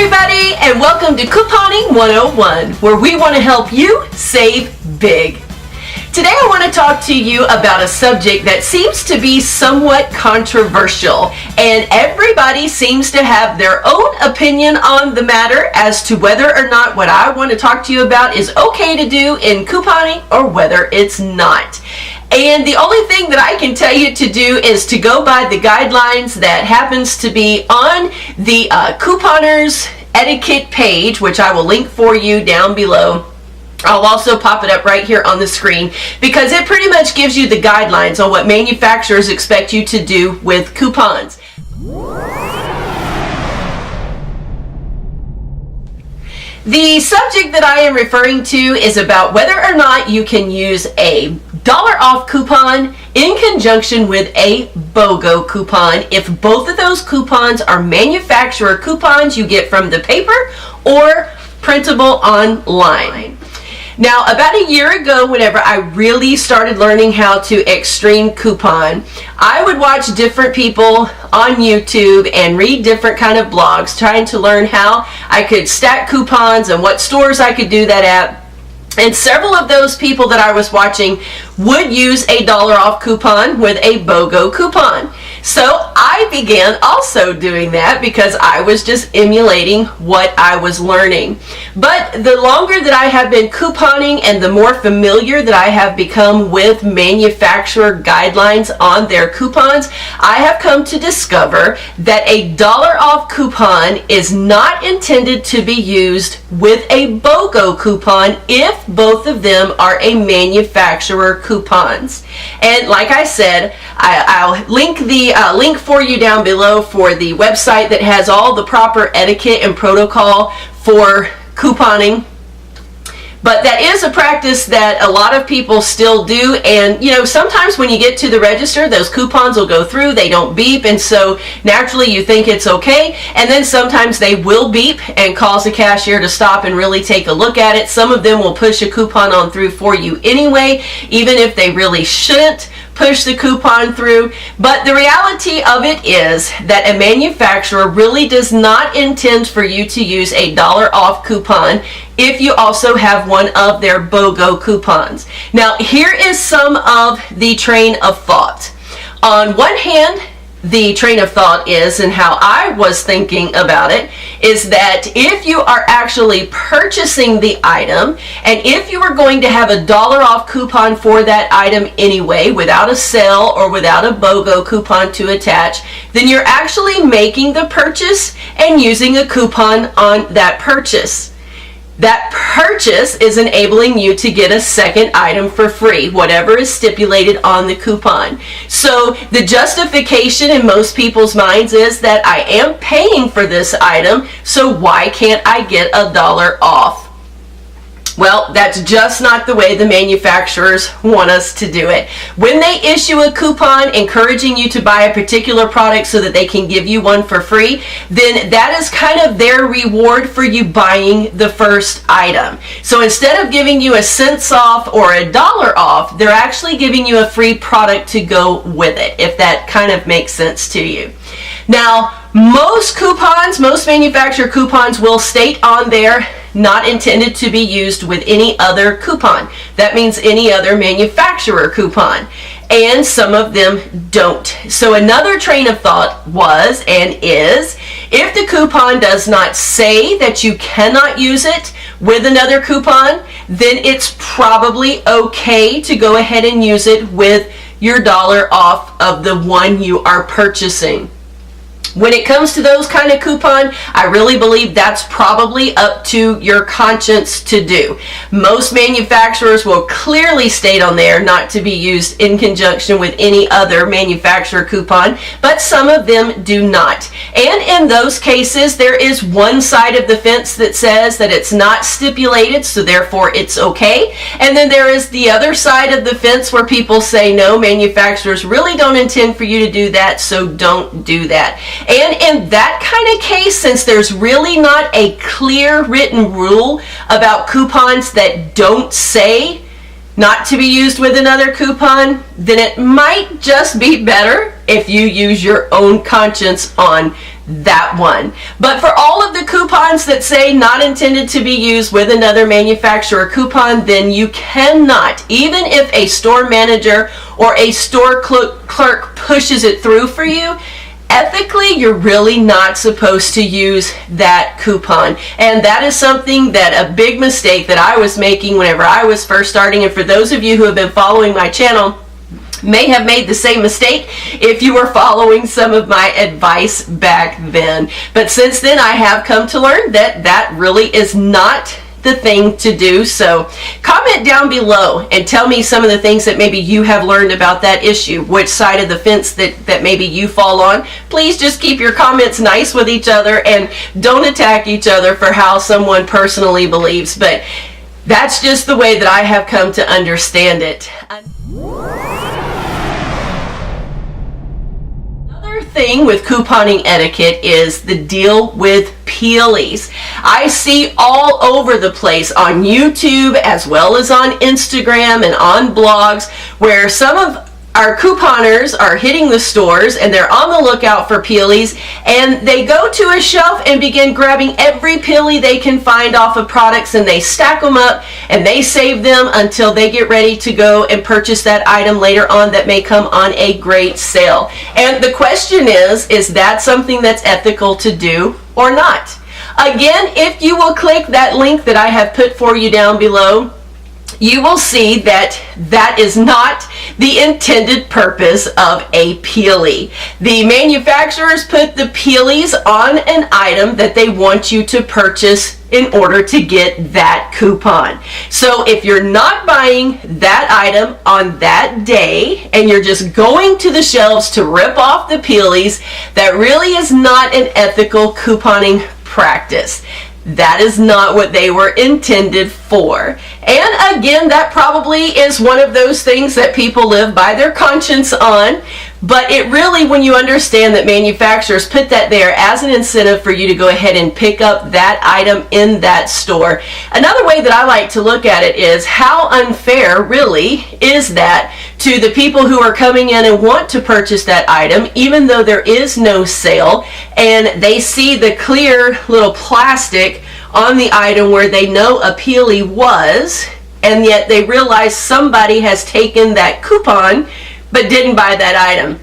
everybody, and welcome to Couponing 101, where we want to help you save big. Today I want to talk to you about a subject that seems to be somewhat controversial, and everybody seems to have their own opinion on the matter as to whether or not what I want to talk to you about is okay to do in couponing or whether it's not. And the only thing that I can tell you to do is to go by the guidelines that happens to be on the Couponers Etiquette page, which I will link for you down below. I'll also pop it up right here on the screen because it pretty much gives you the guidelines on what manufacturers expect you to do with coupons. The subject that I am referring to is about whether or not you can use a dollar off coupon in conjunction with a Bogo coupon if both of those coupons are manufacturer coupons you get from the paper or printable online. Now, about a year ago, whenever I really started learning how to extreme coupon, I would watch different people on YouTube and read different kind of blogs trying to learn how I could stack coupons and what stores I could do that at. And several of those people that I was watching would use a dollar off coupon with a Bogo coupon. So I began also doing that because I was just emulating what I was learning. But the longer that I have been couponing and the more familiar that I have become with manufacturer guidelines on their coupons, I have come to discover that a dollar off coupon is not intended to be used with a Bogo coupon if both of them are a manufacturer coupons. And like I said, I'll link the link for you down below for the website that has all the proper etiquette and protocol for couponing. But that is a practice that a lot of people still do, and you know, sometimes when you get to the register, those coupons will go through, they don't beep, and so naturally you think it's okay, and then sometimes they will beep and cause the cashier to stop and really take a look at it. Some of them will push a coupon on through for you anyway, even if they really shouldn't push the coupon through. But the reality of it is that a manufacturer really does not intend for you to use a dollar off coupon if you also have one of their Bogo coupons. Now, here is some of the train of thought. On one hand, the train of thought is, and how I was thinking about it, is that if you are actually purchasing the item, and if you are going to have a dollar off coupon for that item anyway, without a sale or without a Bogo coupon to attach, then you're actually making the purchase and using a coupon on that purchase. That purchase is enabling you to get a second item for free, whatever is stipulated on the coupon. So the justification in most people's minds is that I am paying for this item, so why can't I get a dollar off? Well, that's just not the way the manufacturers want us to do it. When they issue a coupon encouraging you to buy a particular product so that they can give you one for free, then that is kind of their reward for you buying the first item. So instead of giving you a cents off or a dollar off, they're actually giving you a free product to go with it, if that kind of makes sense to you. Now, most coupons, most manufacturer coupons will state on there, not intended to be used with any other coupon. That means any other manufacturer coupon. And some of them don't. So another train of thought was and is, if the coupon does not say that you cannot use it with another coupon, then it's probably okay to go ahead and use it with your dollar off of the one you are purchasing. When it comes to those kind of coupon, I really believe that's probably up to your conscience to do. Most manufacturers will clearly state on there not to be used in conjunction with any other manufacturer coupon, but some of them do not. And in those cases, there is one side of the fence that says that it's not stipulated, so therefore it's okay. And then there is the other side of the fence where people say, no, manufacturers really don't intend for you to do that, so don't do that. And in that kind of case, since there's really not a clear written rule about coupons that don't say not to be used with another coupon, then it might just be better if you use your own conscience on that one. But for all of the coupons that say not intended to be used with another manufacturer coupon, then you cannot, even if a store manager or a store clerk pushes it through for you, ethically, you're really not supposed to use that coupon. And that is something that a big mistake that I was making whenever I was first starting. And for those of you who have been following my channel, may have made the same mistake if you were following some of my advice back then. But since then, I have come to learn that that really is not the thing to do. So comment down below and tell me some of the things that maybe you have learned about that issue, which side of the fence that maybe you fall on. Please just keep your comments nice with each other and don't attack each other for how someone personally believes. But that's just the way that I have come to understand it. Thing with couponing etiquette is the deal with Peelies. I see all over the place on YouTube as well as on Instagram and on blogs where some of our couponers are hitting the stores and they're on the lookout for Peelies, and they go to a shelf and begin grabbing every Peelie they can find off of products, and they stack them up and they save them until they get ready to go and purchase that item later on that may come on a great sale. And the question is that something that's ethical to do or not? Again, if you will click that link that I have put for you down below, you will see that that is not the intended purpose of a Peelie. The manufacturers put the Peelies on an item that they want you to purchase in order to get that coupon. So if you're not buying that item on that day and you're just going to the shelves to rip off the Peelies, that really is not an ethical couponing practice. That is not what they were intended for. And again, that probably is one of those things that people live by their conscience on. But it really, when you understand that manufacturers put that there as an incentive for you to go ahead and pick up that item in that store. Another way that I like to look at it is how unfair really is that to the people who are coming in and want to purchase that item, even though there is no sale, and they see the clear little plastic on the item where they know a Peelie was, and yet they realize somebody has taken that coupon but didn't buy that item.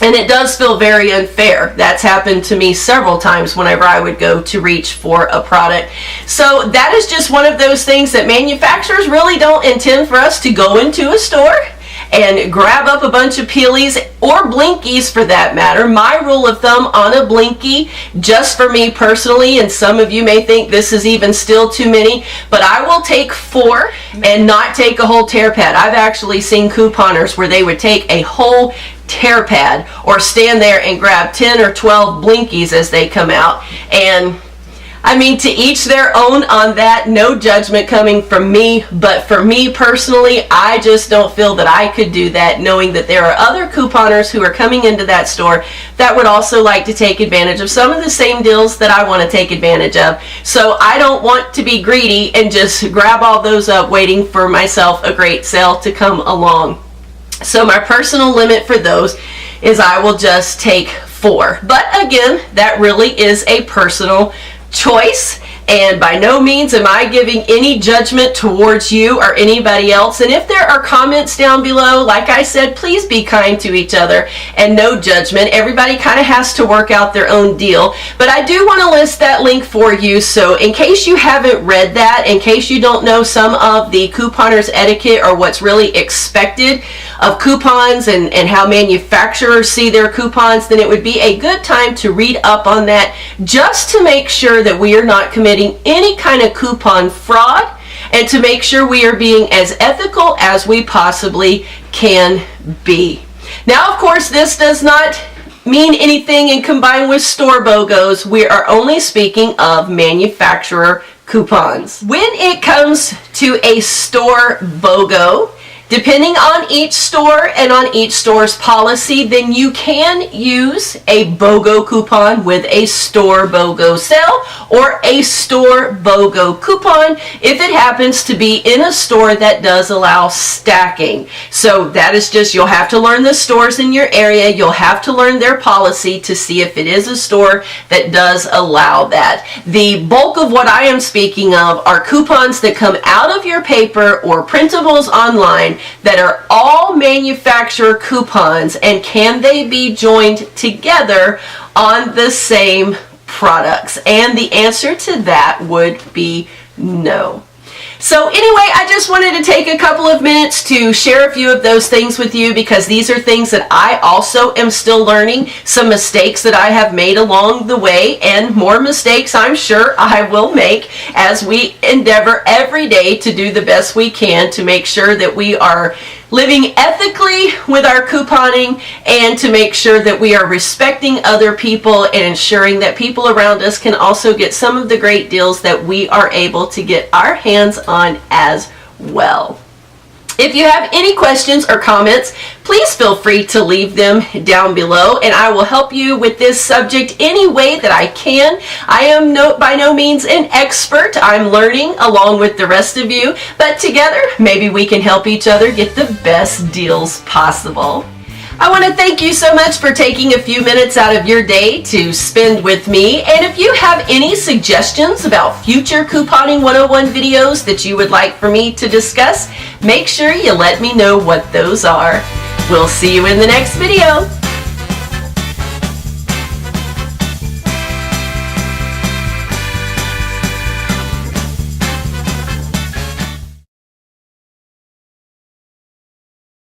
And it does feel very unfair. That's happened to me several times whenever I would go to reach for a product. So that is just one of those things that manufacturers really don't intend for us to go into a store and grab up a bunch of Peelies or Blinkies for that matter. My rule of thumb on a Blinky, just for me personally, and some of you may think this is even still too many, but I will take 4 and not take a whole Tearpad. I've actually seen couponers where they would take a whole Tearpad or stand there and grab 10 or 12 Blinkies as they come out. And I mean, to each their own on that, no judgment coming from me, but for me personally, I just don't feel that I could do that, knowing that there are other couponers who are coming into that store that would also like to take advantage of some of the same deals that I want to take advantage of. So I don't want to be greedy and just grab all those up waiting for myself a great sale to come along. So my personal limit for those is I will just take 4. But again, that really is a personal choice, and by no means am I giving any judgment towards you or anybody else. And if there are comments down below, like I said, please be kind to each other and no judgment. Everybody kind of has to work out their own deal. But I do want to list that link for you, so in case you haven't read that, in case you don't know some of the couponers etiquette or what's really expected of coupons and how manufacturers see their coupons, then it would be a good time to read up on that, just to make sure that we are not committing any kind of coupon fraud, and to make sure we are being as ethical as we possibly can be. Now, of course, this does not mean anything in combined with store BOGOs. We are only speaking of manufacturer coupons. When it comes to a store BOGO, Depending on each store and on each store's policy, then you can use a BOGO coupon with a store BOGO sale or a store BOGO coupon if it happens to be in a store that does allow stacking. So that is just, you'll have to learn the stores in your area. You'll have to learn their policy to see if it is a store that does allow that. The bulk of what I am speaking of are coupons that come out of your paper or printables online that are all manufacturer coupons, and can they be joined together on the same products? And the answer to that would be no. So anyway, I just wanted to take a couple of minutes to share a few of those things with you, because these are things that I also am still learning, some mistakes that I have made along the way, and more mistakes I'm sure I will make as we endeavor every day to do the best we can to make sure that we are living ethically with our couponing, and to make sure that we are respecting other people and ensuring that people around us can also get some of the great deals that we are able to get our hands on as well. If you have any questions or comments, please feel free to leave them down below, and I will help you with this subject any way that I can. I am by no means an expert. I'm learning along with the rest of you, but together maybe we can help each other get the best deals possible. I want to thank you so much for taking a few minutes out of your day to spend with me. And if you have any suggestions about future Couponing 101 videos that you would like for me to discuss, make sure you let me know what those are. We'll see you in the next video.